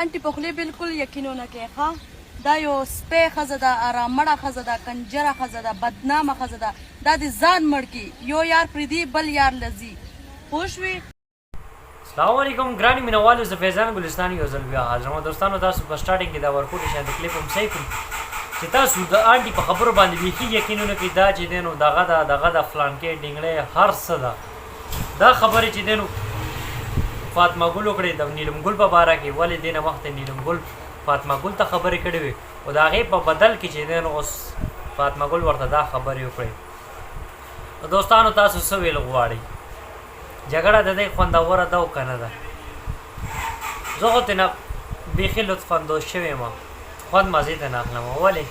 انټي په خولې بالکل یقینونه کوي ښه دا یو سپی ښځه ده ارامړه ښځه ده کنجره ښځه ده بدنامه ښځه ده دا د ځان مړ کړي یو یار پرېږدي بل یار لځي پوه شوې السلام علیکم ګراني مینوالو زه فیضان ګلستاني یو ځل بیا حاضر یم دوستانو تاسو په سټارټینګ کې دا ورکوټ شاند کلیپ هم صحیح کړم چې تاسو د آنټي په خبرو باندې بیخي یقینونه کوي دا چې دی نو دغه د فلانکې ډینګړی هر څه ده دا خبرې چې دی نو فاطمه ګل وکړې د نیلم ګل په باره کې ولې دې نه مخکې نیلم ګل فاطمه ګل ته خبرې کړې وې او د هغې په بدل کې چې دی نو اوس فاطمه ګل ورته دا خبرې وکړې دوستانو تاسو څه ویل غواړئ جګړه د دې خوندوره ده او که نه ده زه خو ترې نه بیخي لطف اندوز شوی یم خوند مزې ته نه اخلم ولې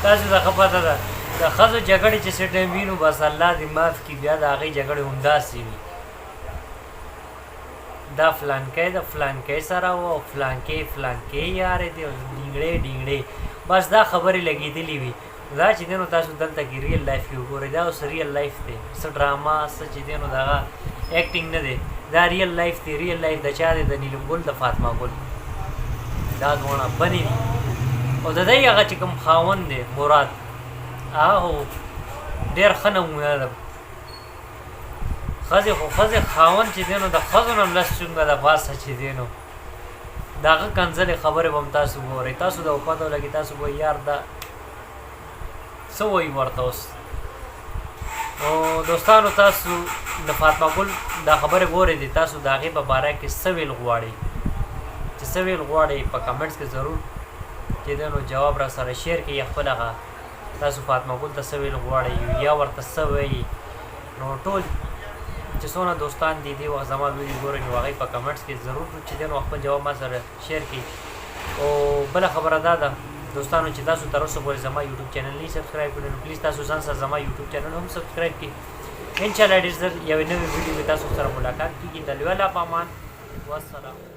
تاسو ته ښه پته ده د ښځو جګړې چې څه ټایم وي نو بس الله دې معاف کړي بیا د هغې جګړې همداسې وي دا فلانکی د فلانکی سره و او فلانکی یارې دی ډینګړې بس دا خبرې لګېدلې وي دا چې دی نو تاسو دلته کې ریل لایف کې وګورئ دا اوس ریل لایف دی څه ډراما څه چې دی نو د هغه ایکټینګ نه دی دا ریل لایف دی ریل لایف د چا دی د نیلم ګل د فاطمه ګل دا دواړه بنې دي او د دی هغه چې کوم خاوند دی مراد هغه ډېر ښه نمونه ده ښځې خو ښځې خاوند چې دی نو د ښځو نه هم لس چونګه د پاسه چې دی نو د هغه کنځلې خبرې به هم تاسو وګورئ تاسو د پته ولګي تاسو به یار دا څه وایي ورته اوس نو دوستانو تاسو د فاطمه ګل دا خبرې ګورئ دي تاسو د هغې په باره کې څه ویل غواړئ چې څه ویل غواړئ په کمنټس کې ضرور چې دی نو جواب را سره شیر کړئ خپل هغه تاسو فاطمه ګل ته څه ویل غواړئ یا ورته څه وایي نو ټول چې څونه دوستان دي دې وخت زما ویډیو ګورئ نو هغې په کمنټس کې ضرور چې دی نو خپل جواب ما سره شیر کړئ او بله خبره دا ده دوستانو چې تاسو تر اوسه پورې زما یوټیوب چینل نه سبسکرایب کړئ نو پلیز تاسو ځان سره زما یوټیوب چینل هم سبسکرایب کړئ انشاءالله ډېر ژر یوې نوې ویډیو کې تاسو سره ملاقات کېږي د لوی الله په امان والسلام